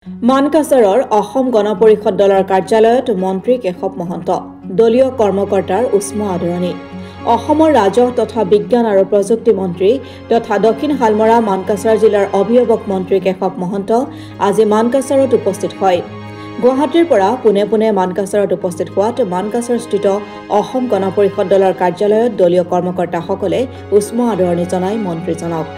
মানকাছাৰৰ অসম গণ পৰিষদ দলৰ কাৰ্যালয়ত মন্ত্ৰী কেশৱ মহন্ত দলীয় কৰ্মকৰ্তাৰ উষ্ম আদৰণি অসমৰ ৰাজহ তথা বিজ্ঞান আৰু প্ৰযুক্তি মন্ত্ৰী তথা দক্ষিণ হালমৰা মানকাছাৰ জিলাৰ অভিভাৱক মন্ত্ৰী কেশৱ মহন্ত আজি মানকাছাৰত উপস্থিত হয় গুৱাহাটীৰ পৰা পুনে মানকাছাৰত উপস্থিত হোৱাত মানকাছাৰস্থিত অসম গণ পৰিষদ দলৰ কাৰ্যালয়ত দলীয় কৰ্মকৰ্তাসকলে উষ্ম আদৰণি জনায় মন্ত্ৰীজনক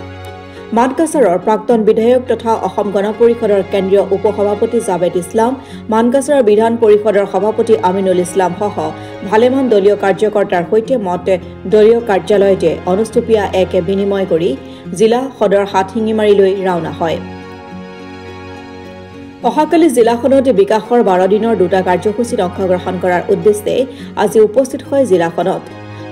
মানকাছাৰৰ প্ৰাক্তন বিধায়ক তথা অসম গণ পৰিষদৰ কেন্দ্ৰীয় উপসভাপতি জাবেদ ইছলাম মানকাছাৰৰ বিধান পৰিষদৰ সভাপতি আমিনুল ইছলাম সহ ভালেমান দলীয় কাৰ্যকৰ্তাৰ সৈতে মতে দলীয় কাৰ্যালয়তে অনুষ্ঠুপীয়া এক বিনিময় কৰি জিলা সদৰ হাতশিঙিমাৰীলৈ ৰাওনা হয় অহাকালি জিলাখনত বিকাশৰ 12 দিনৰ দুটা কাৰ্যসূচীত অংশগ্ৰহণ কৰাৰ উদ্দেশ্যে আজি উপস্থিত হয় জিলাখনত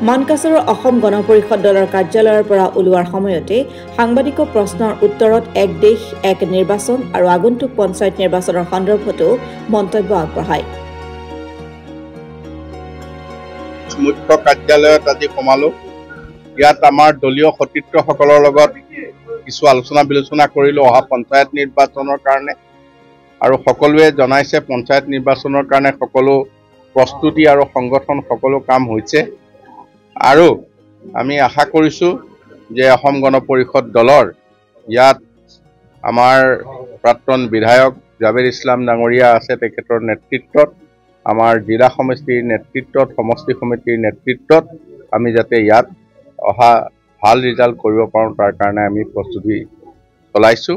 মানকাছাৰৰ অসম গণ পৰিষদ দলৰ কাৰ্যালয়ৰ পৰা ওলোৱাৰ সময়তে সাংবাদিকৰ প্ৰশ্নৰ উত্তৰত এক দেশ এক নিৰ্বাচন আৰু আগন্তুক পঞ্চায়ত নিৰ্বাচনৰ সন্দৰ্ভতো মন্তব্য আগবঢ়ায় মুখ্য কাৰ্যালয়ত আজি সমালো ইয়াত আমাৰ দলীয় সতীৰ্থসকলৰ লগত কিছু আলোচনা বিলোচনা কৰিলো অহা পঞ্চায়ত নিৰ্বাচনৰ কাৰণে আৰু সকলোৱে জনাইছে পঞ্চায়ত নিৰ্বাচনৰ কাৰণে সকলো প্ৰস্তুতি আৰু সংগঠন সকলো কাম হৈছে আৰু আমি আশা কৰিছো যে অসম গণ পৰিষদ দলৰ ইয়াত আমাৰ প্ৰাক্তন বিধায়ক জাবেদ ইছলাম ডাঙৰীয়া আছে তেখেতৰ নেতৃত্বত আমাৰ জিলা সমষ্টিৰ নেতৃত্বত সমষ্টি সমিতিৰ নেতৃত্বত আমি যাতে ইয়াত অহা ভাল ৰিজাল্ট কৰিব পাৰোঁ তাৰ কাৰণে আমি প্ৰস্তুতি চলাইছো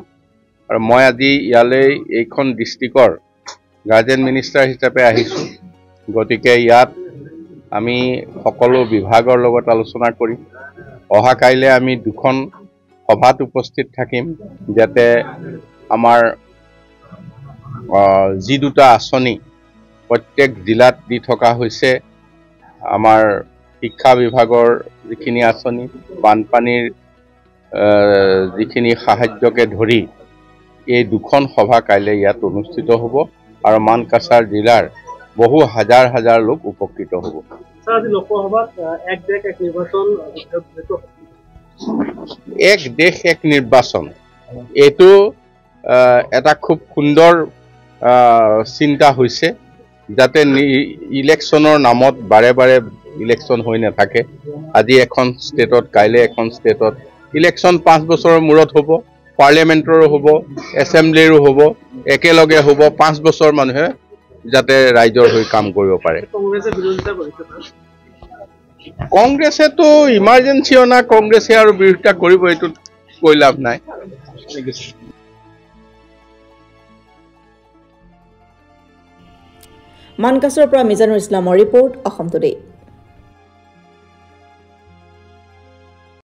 আৰু মই আজি ইয়ালৈ এইখন ডিষ্ট্ৰিক্টৰ গাৰ্জেন মিনিষ্টাৰ হিচাপে আহিছো গতিকে ইয়াত আমি সকলো বিভাগৰ লগত আলোচনা কৰিম অহা কাইলে আমি দুখন সভাত উপস্থিত থাকিম যাতে আমাৰ যি দুটা আঁচনি প্ৰত্যেক জিলাত দি থকা হৈছে আমাৰ শিক্ষা বিভাগৰ যিখিনি আঁচনি বানপানীৰ যিখিনি সাহায্যকে ধৰি এই দুখন সভা কাইলে ইয়াত অনুষ্ঠিত হ'ব আৰু মানকাছাৰ জিলাৰ বহু হাজাৰ হাজাৰ লোক উপকৃত হ'ব এক দেশ এক নিৰ্বাচন এইটো এটা খুব সুন্দৰ চিন্তা হৈছে যাতে ইলেকশ্যনৰ নামত বাৰে বাৰে ইলেকশ্যন হৈ নাথাকে আজি এখন ষ্টেটত কাইলে এখন ষ্টেটত ইলেকশ্যন 5 বছৰৰ মূৰত হ'ব পাৰ্লিয়ামেণ্টৰো হ'ব এছেম্বলিৰো হ'ব একেলগে হ'ব 5 বছৰ মানুহে যাতে ৰাইজৰ হৈ কাম কৰিব পাৰে কংগ্ৰেছেতো ইমাৰ্জেঞ্চি অনা কংগ্ৰেছে আৰু বিৰোধিতা কৰিব এইটো কৈ লাভ নাই মানকাছাৰৰ পৰা মিজানুৰ ইছলামৰ ৰিপৰ্ট অসম টুডে